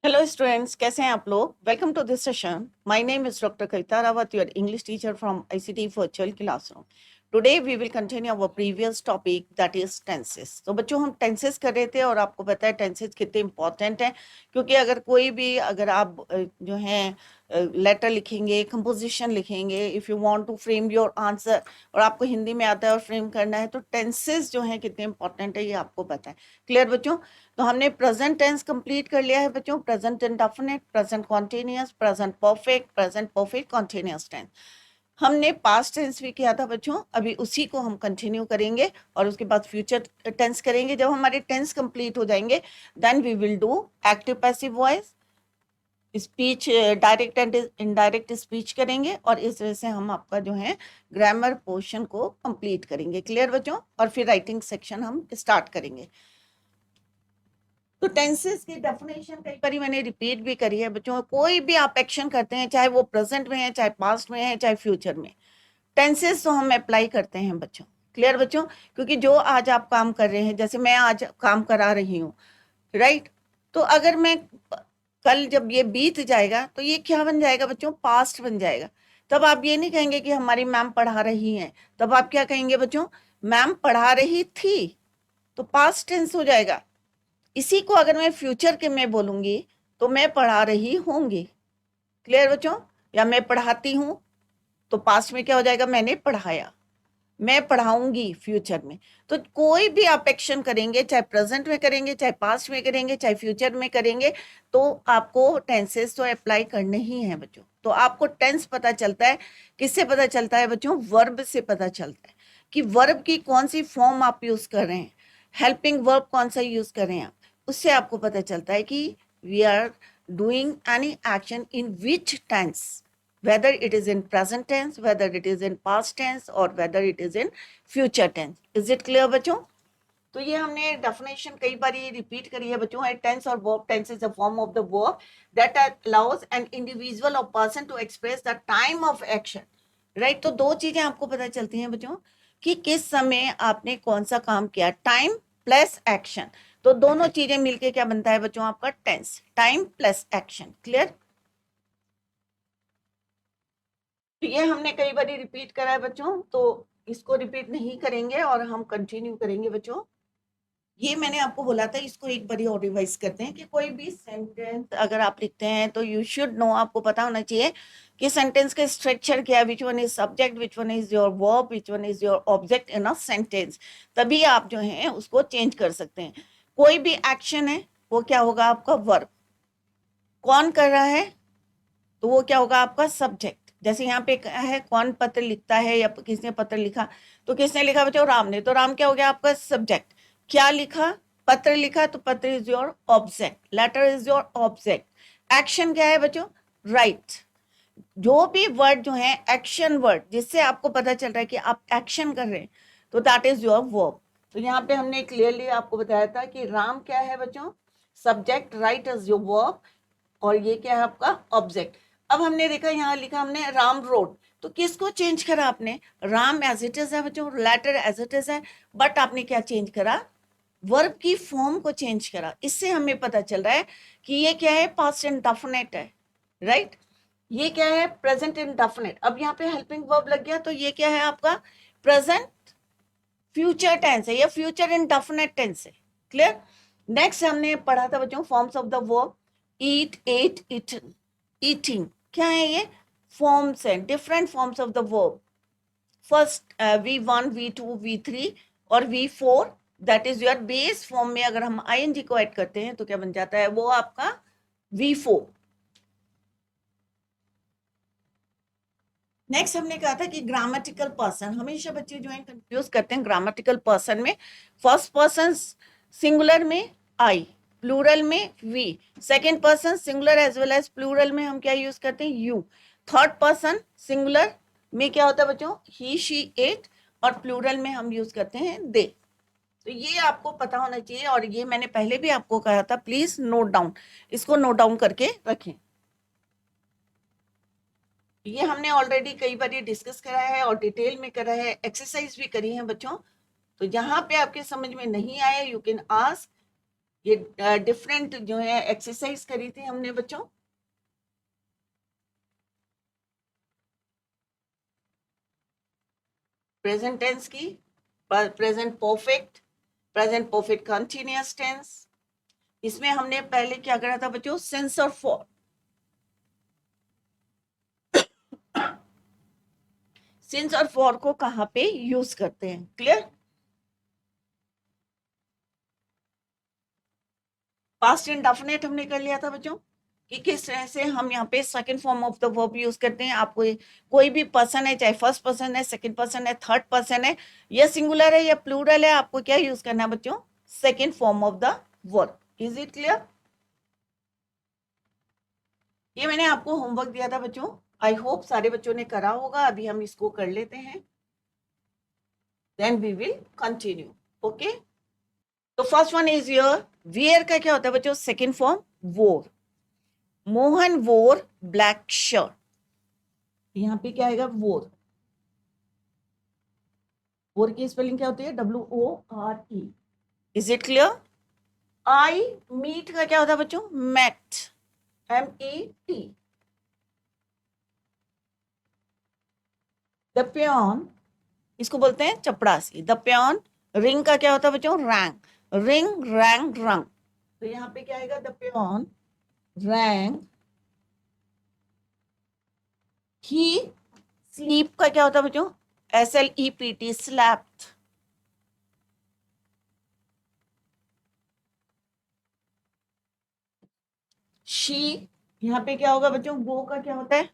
Hello students, कैसे हैं आप लोग। Welcome to this session. My name is doctor Kavita Rawat, your English teacher from ICT virtual classroom. Today we will continue our previous topic that is tenses. तो बच्चों, हम tenses कर रहे थे और आपको पता है टेंसेस कितने इंपॉर्टेंट हैं, क्योंकि अगर आप जो हैं लेटर लिखेंगे, कंपोजिशन लिखेंगे, if you want to frame your answer और आपको हिंदी में आता है और फ्रेम करना है, तो टेंसेस जो हैं कितने इंपॉर्टेंट है ये आपको पता है। क्लियर बच्चों? तो हमने प्रेजेंट टेंस कंप्लीट कर लिया है बच्चों। Present indefinite, present continuous, present perfect continuous tense. हमने पास्ट टेंस भी किया था बच्चों, अभी उसी को हम कंटिन्यू करेंगे और उसके बाद फ्यूचर टेंस करेंगे। जब हमारे टेंस कंप्लीट हो जाएंगे then we will do active passive voice, speech, direct and indirect speech करेंगे और इस वजह से हम आपका जो है ग्रामर पोर्शन को कंप्लीट करेंगे। क्लियर बच्चों? और फिर राइटिंग सेक्शन हम स्टार्ट करेंगे। तो टेंसेस की डेफिनेशन कई बार मैंने रिपीट भी करी है बच्चों। कोई भी आप एक्शन करते हैं, चाहे वो प्रेजेंट में है, चाहे पास्ट में है, चाहे फ्यूचर में, टेंसेस तो हम अप्लाई करते हैं बच्चों। क्लियर बच्चों? क्योंकि जो आज आप काम कर रहे हैं, जैसे मैं आज काम करा रही हूँ, राइट, तो अगर मैं कल जब ये बीत जाएगा तो ये क्या बन जाएगा बच्चों? पास्ट बन जाएगा। तब आप ये नहीं कहेंगे कि हमारी मैम पढ़ा रही हैं, तब आप क्या कहेंगे बच्चों? मैम पढ़ा रही थी, तो पास्ट टेंस हो जाएगा। इसी को अगर मैं फ्यूचर के में बोलूंगी तो मैं पढ़ा रही होंगी। क्लियर बच्चों? या मैं पढ़ाती हूं, तो पास्ट में क्या हो जाएगा? मैंने पढ़ाया। मैं पढ़ाऊंगी फ्यूचर में। तो कोई भी आप एक्शन करेंगे, चाहे प्रेजेंट में करेंगे, चाहे पास्ट में करेंगे, चाहे फ्यूचर में करेंगे, तो आपको टेंसेस तो अप्लाई करने ही है बच्चों। तो आपको टेंस पता चलता है, किससे पता चलता है बच्चों? वर्ब से पता चलता है कि वर्ब की कौन सी फॉर्म आप यूज कर रहे हैं, हेल्पिंग वर्ब कौन सा यूज कर रहे हैं आप। उससे आपको पता चलता है कि we are doing any action in which tense, whether it is in present tense, whether it is in past tense, or whether it is in future tense. Is it clear बच्चों? तो ये हमने डेफिनेशन कई बार ये repeat करी है बच्चों। Tense और verb, tense is a form of the verb that allows an individual or person to express the time of action, right. तो दो चीजें आपको पता चलती हैं बच्चों कि किस समय आपने कौन सा काम किया, टाइम प्लस एक्शन। तो दोनों चीजें मिलके क्या बनता है बच्चों? आपका tense, time plus action. Clear? तो ये हमने कई बार रिपीट करा है बच्चों, तो इसको रिपीट नहीं करेंगे और हम कंटिन्यू करेंगे बच्चों। ये मैंने आपको बोला था, इसको एक बार और रिवाइज करते हैं कि कोई भी सेंटेंस अगर आप लिखते हैं तो यू शुड नो, आपको पता होना चाहिए कि सेंटेंस का स्ट्रक्चर क्या है, which one is subject, which one is your verb, which one is your object in a sentence. तभी आप जो है उसको चेंज कर सकते हैं। कोई भी एक्शन है वो क्या होगा? आपका वर्ब। कौन कर रहा है तो वो क्या होगा? आपका सब्जेक्ट। जैसे यहाँ पे है कौन पत्र लिखता है या किसने पत्र लिखा, तो किसने लिखा बच्चों? राम ने। तो राम क्या हो गया? आपका सब्जेक्ट। क्या लिखा? पत्र लिखा, तो पत्र is your object, letter is your object. Action क्या है बच्चों? राइट। जो भी वर्ड जो है एक्शन वर्ड, जिससे आपको पता चल रहा है कि आप एक्शन कर रहे हैं, तो दैट इज योर वर्ब। तो यहाँ पे हमने क्लियरली आपको बताया था कि राम क्या है बच्चों? Subject, right is your verb, और ये क्या है आपका? ऑब्जेक्ट। अब हमने देखा, यहाँ लिखा हमने राम रोड, तो किसको चेंज करा आपने? राम एज इट इज है बच्चों, लेटर एज इट इज है, बट आपने क्या चेंज करा? वर्ब की फॉर्म को चेंज करा। इससे हमें पता चल रहा है कि ये क्या है? पास्ट इंडेफिनिट है, राइट। ये क्या है? Present indefinite. अब यहाँ पे हेल्पिंग वर्ब लग गया, तो ये क्या है आपका? प्रेजेंट फ्यूचर टेंस है या फ्यूचर इंडेफिनिट टेंस है। क्लियर? नेक्स्ट हमने पढ़ा था बच्चों forms of the verb. Eat, ate, eaten, eating. क्या है ये? फॉर्म्स हैं, different forms of the verb. First V1, V2, V3 और V4, that is your base form में अगर हम ING को ऐड करते हैं तो क्या बन जाता है? वो आपका V4। नेक्स्ट हमने कहा था कि ग्रामेटिकल पर्सन, हमेशा बच्चे जो है कंफ्यूज करते हैं ग्रामेटिकल पर्सन में। फर्स्ट पर्सन सिंगुलर में आई, प्लूरल में we. Second person singular as well as plural में हम क्या यूज करते हैं? यू। थर्ड पर्सन सिंगुलर में क्या होता है बच्चों? ही, शी, इट, और प्लूरल में हम यूज करते हैं दे। तो ये आपको पता होना चाहिए, और ये मैंने पहले भी आपको कहा था, प्लीज नोट डाउन, इसको नोट डाउन करके रखें। ये हमने ऑलरेडी कई बार डिस्कस करा है और डिटेल में करा है, एक्सरसाइज भी करी है बच्चों। तो जहां पे आपके समझ में नहीं आया, यू कैन आस्क, ये डिफरेंट जो है एक्सरसाइज करी थी हमने बच्चों। प्रेजेंट टेंस की, present perfect, present perfect continuous tense. इसमें हमने पहले क्या करा था बच्चों, सिंस और फॉर। सिंस और फॉर को कहाँ पे यूज करते हैं, क्लियर। पास्ट इंडेफिनिट हमने कर लिया था बच्चों कि किस तरह से हम यहाँ पे second form of the verb use करते हैं। आपको कोई भी पर्सन है, चाहे फर्स्ट पर्सन है, सेकंड पर्सन है, थर्ड पर्सन है, या सिंगुलर है या प्लूरल है, आपको क्या यूज करना है बच्चों, second form of the verb. Is it clear. ये मैंने आपको होमवर्क दिया था बच्चों, आई होप सारे बच्चों ने करा होगा। अभी हम इसको कर लेते हैं, then we will continue. Okay, तो first one is your wear का क्या होता है बच्चों, सेकंड फॉर्म वोर। मोहन वोर ब्लैक शर्ट, यहाँ पे क्या आएगा, वोर। वोर की स्पेलिंग क्या होती है, WORE। Is it clear. I meet का क्या होता है बच्चों, मैट, MET। द प्योन, इसको बोलते हैं चपड़ासी, द प्योन। रिंग का क्या होता है बच्चों, रैंग, रिंग रैंग रंग। तो यहाँ पे क्या आएगा, the peon wrong he. Sleep का क्या होता है बच्चों, SLEPT, स्लैप्ड। शी, यहाँ पे क्या होगा बच्चों, गो का क्या होता है,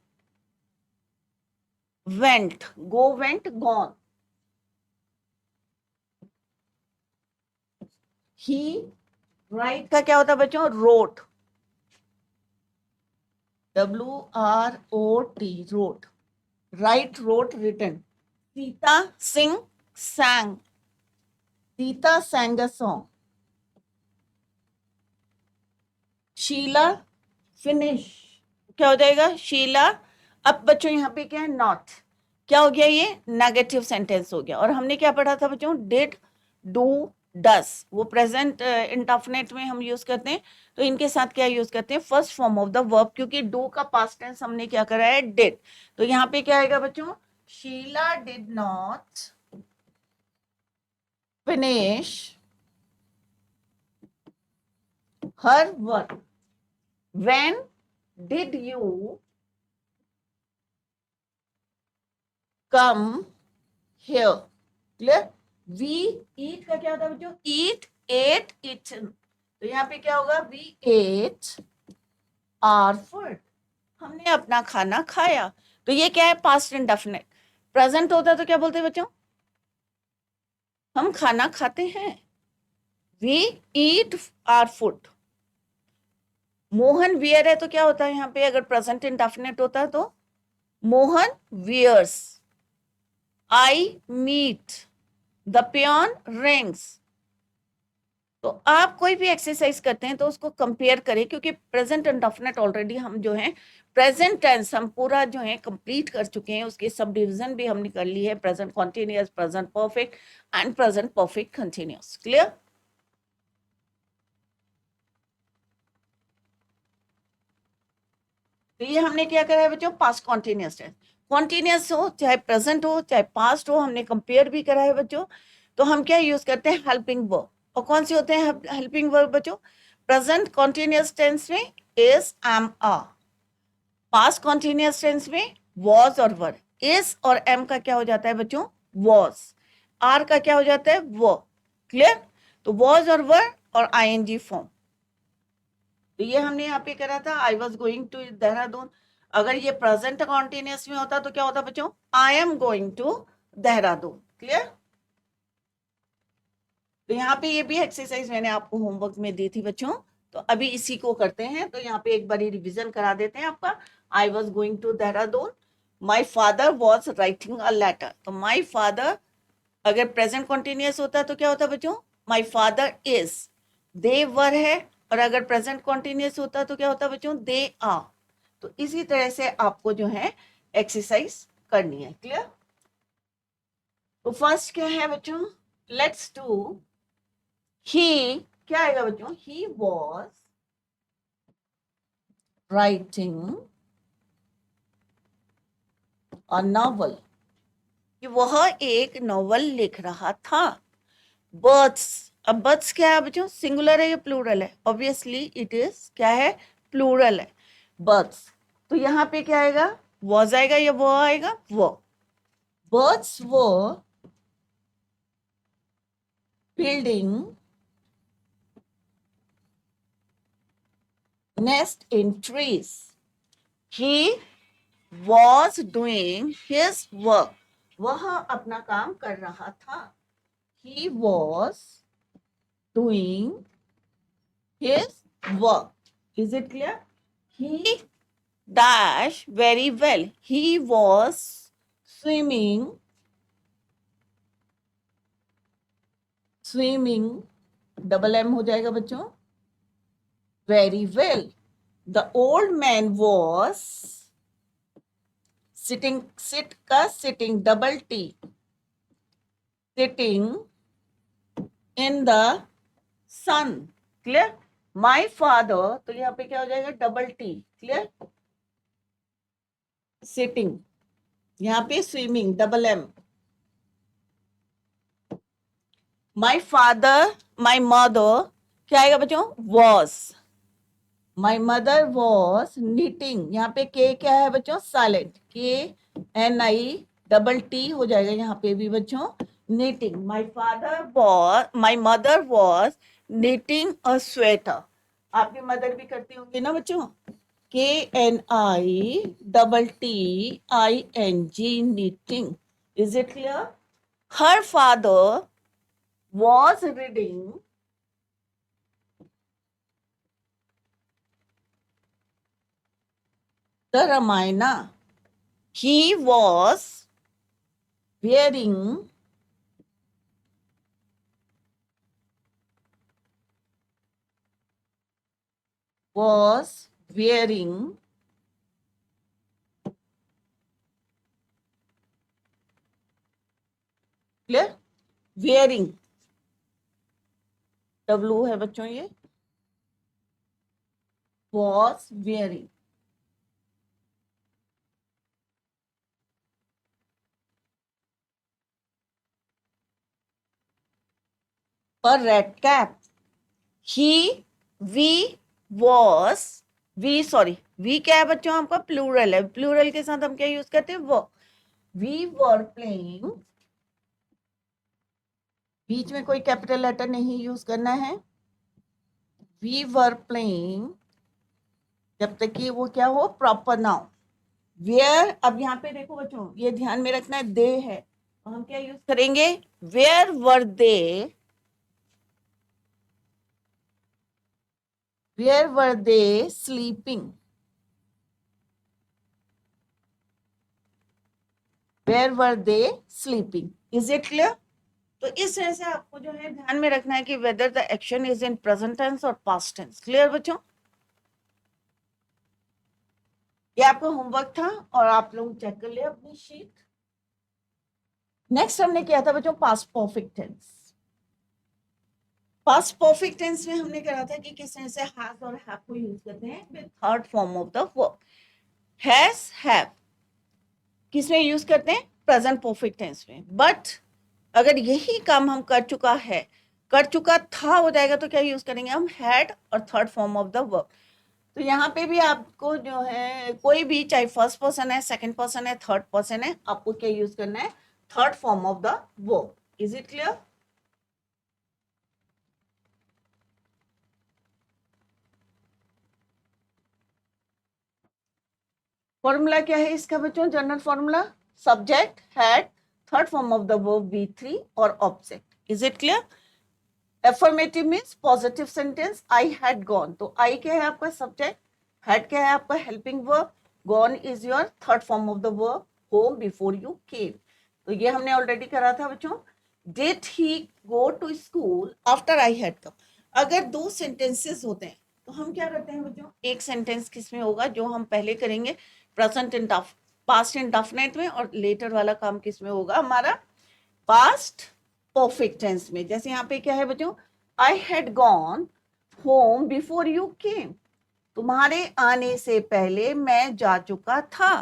went, go went gone. He, write का क्या होता है बच्चों, wrote, WROT, wrote. Write, wrote, written. Sita, sing, sang, Sita sang a song। Sheela, finish, क्या हो जाएगा, शीला। अब बच्चों यहाँ पे क्या है, नॉट, क्या हो गया, ये नेगेटिव सेंटेंस हो गया। और हमने क्या पढ़ा था बच्चों, डिड, डू, डस, वो प्रेजेंट इंडेफिनिट में हम यूज करते हैं। तो इनके साथ क्या यूज करते हैं, first form of the verb, क्योंकि डू का पास्ट टेंस हमने क्या करा है, डिड। तो यहाँ पे क्या आएगा बच्चों, Sheela did not finish her work. When did you come here, clear. We eat का क्या होता है बच्चों, ईट, एट, ईटन। तो यहाँ पे क्या होगा, वी एट आवर फूड, हमने अपना खाना खाया। तो ये क्या है, पास्ट इंडेफिनिट। प्रेजेंट होता तो क्या बोलते हैं बच्चों, हम खाना खाते हैं, we eat our food. Mohan wear है तो क्या होता है यहाँ पे, अगर प्रेजेंट इंडेफिनिट होता है तो Mohan wears. I meet, the peon rings. तो आप कोई भी एक्सरसाइज करते हैं तो उसको कंपेयर करें, क्योंकि प्रेजेंट इंडेफिनिट ऑलरेडी हम जो है प्रेजेंट टेंस हम पूरा जो है कंप्लीट कर चुके हैं, उसकी सब डिवीजन भी हमने कर ली है, present continuous, present perfect and present perfect continuous, clear. तो ये हमने क्या करा है बच्चों, पास्ट कॉन्टिन्यूअस टेंस। कॉन्टिन्यूअस हो चाहे प्रेजेंट हो चाहे पास्ट हो, हमने कंपेयर भी करा है बच्चों। तो हम क्या यूज करते हैं, हेल्पिंग वर्ब। और कौन सी होते हैं हेल्पिंग वर्ब बच्चों, प्रेजेंट कॉन्टिन्यूअस टेंस में is, am, are. Past continuous tense में वॉज और वर। इज और एम का क्या हो जाता है बच्चों, वॉज। आर का क्या हो जाता है, वो, क्लियर। तो वॉज और वर और ING फॉर्म। तो ये हमने यहाँ पे करा था, I was going to Dehradun. अगर ये प्रेजेंट कॉन्टिन्यूअस में होता तो क्या होता बच्चों, I am going to Dehradun, clear. तो यहाँ पे ये भी एक्सरसाइज मैंने आपको होमवर्क में दी थी बच्चों, तो अभी इसी को करते हैं। तो यहाँ पे एक बारी रिवीजन करा देते हैं आपका। I was going to Dehradun, my father was writing a letter. तो माई फादर अगर प्रेजेंट कॉन्टिन्यूअस होता तो क्या होता बच्चों, माई फादर इज। दे वर है, और अगर प्रेजेंट कॉन्टिन्यूअस होता तो क्या होता बच्चों, दे आर। तो इसी तरह से आपको जो है एक्सरसाइज करनी है, क्लियर। तो फर्स्ट क्या है बच्चों, लेट्स डू ही क्या आएगा बच्चों? He was writing a novel, कि वह एक नॉवल लिख रहा था। बर्ड्स, अब बर्ड्स क्या है बच्चों? सिंगुलर है या प्लूरल है? ऑब्वियसली इट इज क्या है? प्लूरल है बर्ड्स। तो यहाँ पे क्या आएगा? वॉज आएगा या वो आएगा? वो। बर्ड्स वो building nest in trees. He was doing his work. वह अपना काम कर रहा था। He was doing his work. Is it clear? He dash very well. He was swimming double M हो जाएगा बच्चों, very well. The old man was sit का sitting double T, sitting in the sun. Clear? My father, तो यहाँ पे क्या हो जाएगा? Double T. क्लियर? सिटिंग, यहाँ पे swimming double M. My father, my mother, क्या आएगा बच्चों? Was. My mother was knitting, यहाँ पे के क्या है बच्चों? साइलेंट. KNI डबल टी हो जाएगा यहाँ पे भी बच्चों. knitting. My mother was knitting a sweater. आपकी मदर भी करती होंगी ना बच्चों? KNI double TING knitting. Is it clear? Her father was reading the Ramayana. He was wearing clear? Wearing W है बच्चों, ये was wearing. A red cap. He, we was, we क्या है बच्चों? आपका प्लूरल है. प्लूरल के साथ हम क्या यूज करते हैं? वो. We were playing, बीच में कोई कैपिटल लेटर नहीं यूज करना है. We were playing, जब तक कि वो क्या हो? Proper noun. वेयर, अब यहाँ पे देखो बच्चों, ये ध्यान में रखना है, दे है, तो हम क्या यूज करेंगे? Where were they, where were they sleeping, where were they sleeping. Is it clear? तो इस तरह से आपको जो है ध्यान में रखना है कि whether the action is in present tense और पास्ट टेंस. क्लियर बच्चों? ये आपका होमवर्क था और आप लोग चेक कर ले अपनी शीट. नेक्स्ट हमने किया था बच्चों past perfect tense. Past perfect tense में हमने कहा था कि किस तरह से हैज और हैव को यूज करते हैं with third form of the verb. Has, have किस में यूज करते हैं? प्रेजेंट परफेक्ट टेंस में. बट अगर यही काम हम कर चुका था हो जाएगा तो क्या यूज करेंगे हम? हैड और third form of the verb. तो यहाँ पे भी आपको जो है कोई भी, चाहे फर्स्ट पर्सन है, सेकंड पर्सन है, थर्ड पर्सन है, आपको क्या यूज करना है? Third form of the verb. Is it clear? Formula क्या है इसका बच्चों? General formula, subject had, third form of the verb V3 और object. Is it clear? Affirmative means positive sentence, I had gone, तो आई क्या है आपका? सब्जेक्ट. हैड क्या है आपका? Helping verb. Gone is your third form of the verb, home before you came. तो ये हमने ऑलरेडी करा था बच्चों. Did he go to school after I had come. अगर दो सेंटेंसेस होते हैं तो हम क्या करते हैं बच्चों? एक सेंटेंस किसमें होगा? जो हम पहले करेंगे प्रेजेंट इंडेफिनिट, पास्ट इंडेफिनिट में, और लेटर वाला काम किसमें होगा? हमारा पास्ट परफेक्ट टेंस में. जैसे यहाँ पे क्या है बच्चों? I had gone home before you केम, तुम्हारे आने से पहले मैं जा चुका था,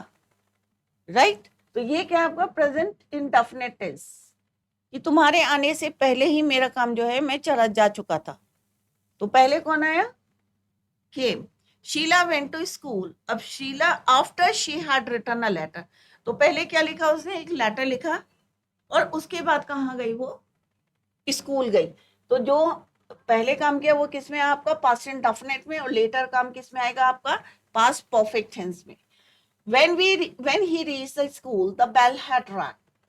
राइट तो ये क्या है आपका प्रेजेंट इंडेफिनिट टेंस, कि तुम्हारे आने से पहले ही मेरा काम जो है मैं चला जा चुका था। तो पहले कौन आया, came. Sheela went to school, अब Sheela after she had written a letter, तो पहले क्या लिखा उसने, एक लेटर लिखा और उसके बाद कहाँ गई वो, स्कूल गई। तो जो पहले काम किया वो किस में, आपका पास्ट इंडेफिनिट में, और लेटर काम किस में आएगा, आपका पास्ट परफेक्ट टेंस में। when he reached the school the bell had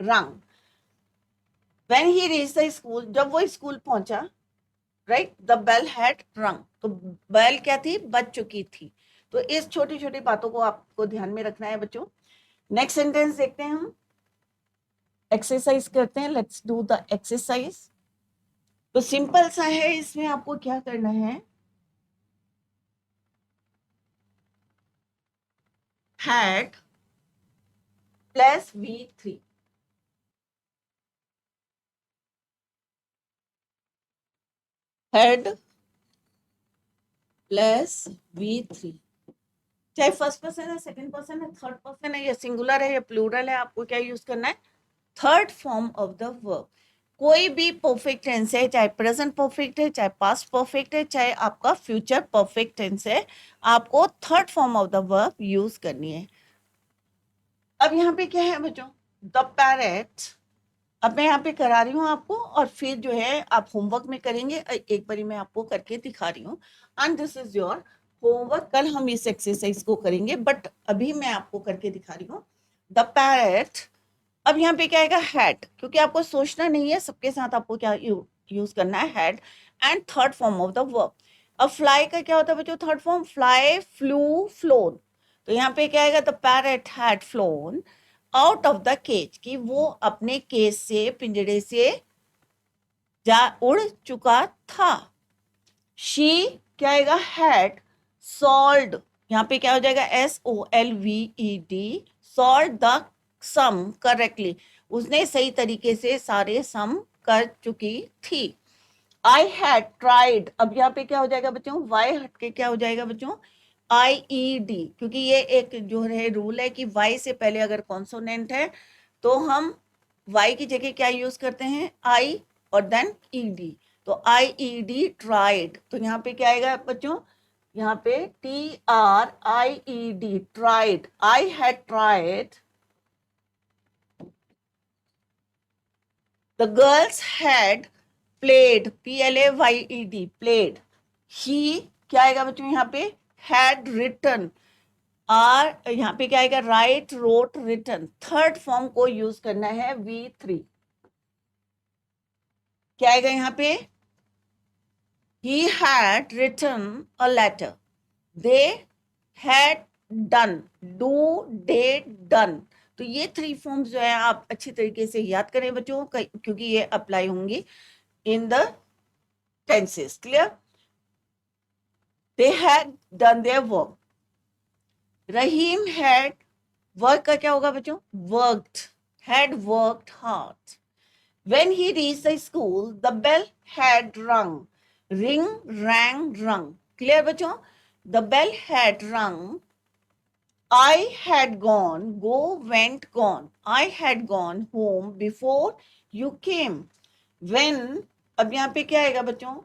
rung, when he reached the school, जब वो स्कूल पहुंचा, राइट, द बेल हैड रंग, तो बेल क्या थी, बज चुकी थी। तो इस छोटी छोटी बातों को आपको ध्यान में रखना है बच्चों। नेक्स्ट सेंटेंस देखते हैं हम, एक्सरसाइज करते हैं, लेट्स डू द एक्सरसाइज। तो सिंपल सा है, इसमें आपको क्या करना है, had plus V3, had plus V3, चाहे फर्स्ट पर्सन है, सेकंड पर्सन है, थर्ड पर्सन है, या सिंगुलर है या प्लूरल है, आपको क्या यूज करना है, third form of the verb. कोई भी परफेक्ट टेंस है, चाहे प्रेजेंट परफेक्ट है, चाहे पास्ट परफेक्ट है, चाहे आपका फ्यूचर परफेक्ट टेंस है, आपको third form of the verb use करनी है। अब यहाँ पे क्या है बच्चों, द पैरेट, अब मैं यहाँ पे करा रही हूँ आपको, और फिर जो है आप होमवर्क में करेंगे, एक बारी मैं आपको करके दिखा रही हूँ, and this is your homework. कल हम इस एक्सरसाइज को करेंगे, बट अभी मैं आपको करके दिखा रही हूँ। द पैरेट, अब यहाँ पे क्या आएगा, हैड, क्योंकि आपको सोचना नहीं है, सबके साथ आपको क्या यूज करना है, had, and third form of the verb. अब फ्लाई का क्या होता है बच्चों, third form, fly, flew, flown. तो यहाँ पे क्या आएगा, the parrot had flown out of the cage, कि वो अपने केज से, पिंजरे से जा उड़ चुका था। शी क्या आएगा, हैड सॉल्व्ड, यहाँ पे क्या हो जाएगा, SOLVED, solve the sum correctly, उसने सही तरीके से सारे सम कर चुकी थी। आई हैड ट्राइड, अब यहाँ पे क्या हो जाएगा बच्चों, वाई हट के क्या हो जाएगा बच्चों, IED, क्योंकि ये एक जो है रूल है कि वाई से पहले अगर कॉन्सोनेंट है तो हम वाई की जगह क्या यूज करते हैं, आई, और देन ED। तो IED ट्राइड, तो यहाँ पे क्या आएगा बच्चों, यहाँ पे TRIED tried, I had tried, the girls had played, PLAYED played, he क्या आएगा बच्चों यहाँ पे, हैड रिटन, आर यहाँ पे क्या आएगा, write, wrote, written, third form को यूज करना है, V3, क्या आएगा यहाँ पे, he had written a letter, they had done, do, did, done। तो ये थ्री फॉर्म्स जो है आप अच्छी तरीके से याद करें बच्चों, क्योंकि ये अप्लाई होंगी in the tenses, clear. they had done their work, Rahim had, work का क्या होगा बच्चों, worked, had worked hard. When he reached the school, the bell had rung. Ring, rang, rung. Clear बच्चों? The bell had rung. I had gone. Go, went, gone. I had gone home before you came. When, अब यहाँ पे क्या आएगा बच्चों?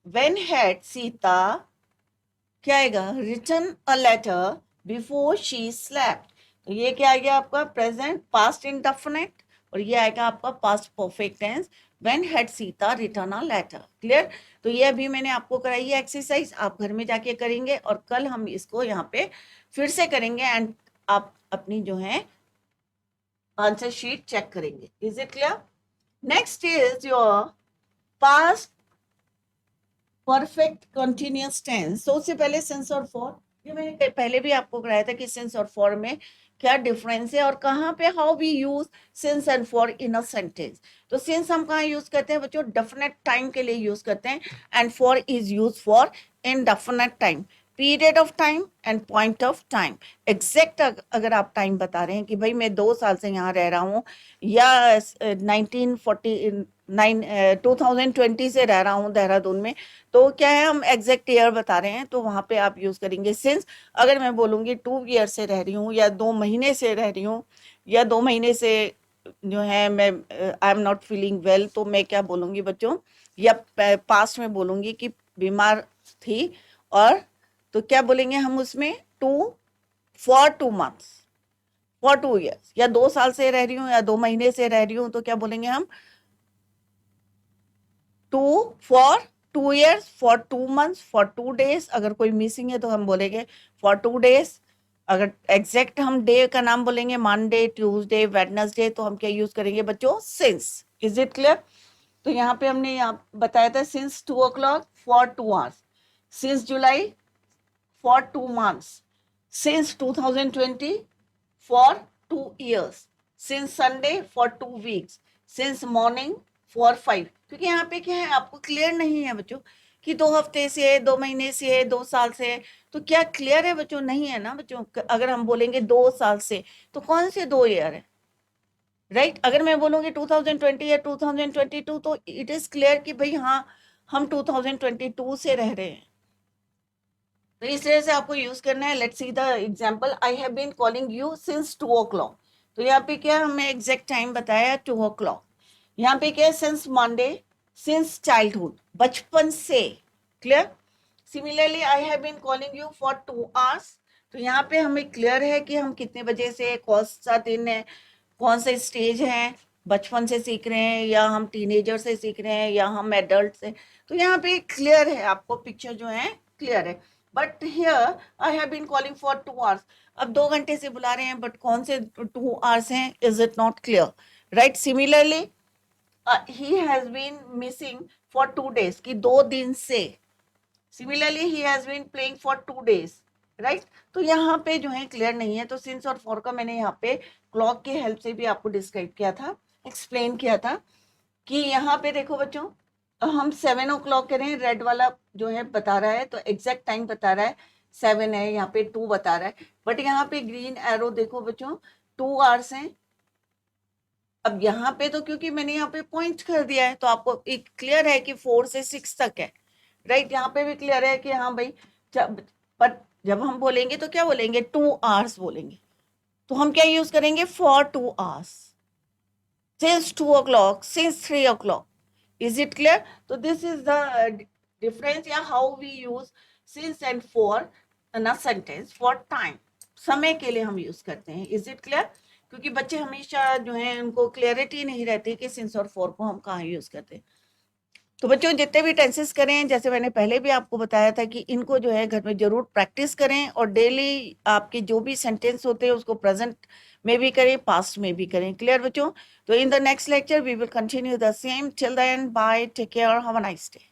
When had Sita, क्या आएगा? Written a letter before she slept. तो ये क्या आ गया आपका प्रेजेंट पास्ट इंडेफिनिट, और ये आएगा आपका past perfect tense, when had Sita written a letter, clear. तो ये अभी मैंने आपको कराई है एक्सरसाइज, आप घर में जाके करेंगे, और कल हम इसको यहाँ पे फिर से करेंगे, एंड आप अपनी जो है आंसर शीट चेक करेंगे। Is it clear? Next is your past perfect continuous tense. तो उससे पहले सेंस और फॉर, ये मैंने पहले भी आपको कराया था कि सेंस और फॉर में क्या डिफरेंस है, और कहाँ पे how we use since and for in a sentence. तो सिंस हम कहाँ यूज करते हैं बच्चों, डेफिनेट टाइम के लिए यूज करते हैं, and for is use for indefinite time, period of time and point of time. Exact अगर आप टाइम बता रहे हैं कि भाई मैं 2 साल से यहाँ रह रहा हूँ, या 1940 2020 से रह रहा हूँ देहरादून में, तो क्या है हम एग्जैक्ट ईयर बता रहे हैं, तो वहां पे आप यूज करेंगे सिंस। अगर मैं बोलूंगी 2 ईयर से रह रही हूँ, या 2 महीने से रह रही हूँ, या 2 महीने से जो है मैं I am not feeling well, तो मैं क्या बोलूंगी बच्चों, या पास्ट में बोलूंगी कि बीमार थी, और तो क्या बोलेंगे हम उसमें, फॉर 2 मंथ्स, फॉर 2 ईयर्स, या 2 साल से रह रही हूँ या 2 महीने से रह रही हूँ, तो क्या बोलेंगे हम, for 2 years, for 2 months, for 2 days. अगर कोई मिसिंग है तो हम बोलेंगे फॉर 2 डेज। अगर एग्जैक्ट हम डे का नाम बोलेंगे, मंडे, ट्यूसडे, वेडनेसडे, तो हम क्या यूज करेंगे बच्चों, सिंस। Is it clear? तो यहाँ पे हमने यहाँ बताया था since 2 o'clock for 2 hours, since July for 2 months, since 2020 for 2 years, since Sunday for 2 weeks, since morning for 5। क्योंकि यहाँ पे क्या है, आपको क्लियर नहीं है बच्चों कि 2 हफ्ते से है, 2 महीने से है, 2 साल से है, तो क्या क्लियर है बच्चों? नहीं है ना बच्चों। अगर हम बोलेंगे 2 साल से, तो कौन से 2 ईयर है, राइट? अगर मैं बोलूंगी 2020 या 2022, तो इट इज क्लियर कि भाई हाँ, हम 2022 से रह रहे हैं। तो इस तरह से आपको यूज करना है। Let's see the example, I have been calling you since 2 o'clock। तो यहाँ पे क्या हमें एग्जैक्ट टाइम बताया, 2 o'clock। यहाँ पे क्या है, सिंस मंडे, सिंस चाइल्डहुड, बचपन से। Clear? Similarly I have been calling you for 2 hours। तो यहाँ पे हमें क्लियर है कि हम कितने बजे से, कौन सा दिन है, कौन सा स्टेज है, बचपन से सीख रहे हैं, या हम टीनेजर से सीख रहे हैं, या हम एडल्ट से। तो यहाँ पे क्लियर है, आपको पिक्चर जो है क्लियर है। But here I have been calling for 2 hours। अब 2 घंटे से बुला रहे हैं, बट कौन से 2 hours हैं, is it not clear, right? Similarly he has been missing for 2 days, कि 2 दिन से। Similarly he has been playing for 2 days, right? तो यहाँ पे जो है क्लियर नहीं है। तो सिंस और फॉर का मैंने यहाँ पे क्लॉक की हेल्प से भी आपको डिस्क्राइब किया था, एक्सप्लेन किया था, कि यहाँ पे देखो बच्चों, हम 7 o'clock करें, रेड वाला जो है बता रहा है, तो एग्जैक्ट टाइम बता रहा है 7 है, यहाँ पे 2 बता रहा है। बट यहाँ पे ग्रीन एरो देखो बच्चों, 2 hours हैं। अब यहाँ पे तो क्योंकि मैंने यहाँ पे पॉइंट कर दिया है, तो आपको एक क्लियर है कि 4 से 6 तक है, राइट? यहाँ पे भी क्लियर है कि हाँ भाई, पर जब हम बोलेंगे तो क्या बोलेंगे, 2 hours बोलेंगे। तो हम क्या यूज करेंगे, for 2 hours, since 2 o'clock, since 3 o'clock। Is it clear? So this is the difference, या how we use since and for in a sentence for time। समय के लिए हम यूज करते हैं। Is it clear? क्योंकि बच्चे हमेशा जो है उनको क्लियरिटी नहीं रहती कि सिंस और फॉर को हम कहाँ यूज करते हैं। तो बच्चों जितने भी टेंसेस करें, जैसे मैंने पहले भी आपको बताया था कि इनको जो है घर में जरूर प्रैक्टिस करें, और डेली आपके जो भी सेंटेंस होते हैं उसको प्रेजेंट में भी करें, पास्ट में भी करें। क्लियर बच्चों? तो in the next lecture we will continue the same. Till then bye, take care, have a nice day.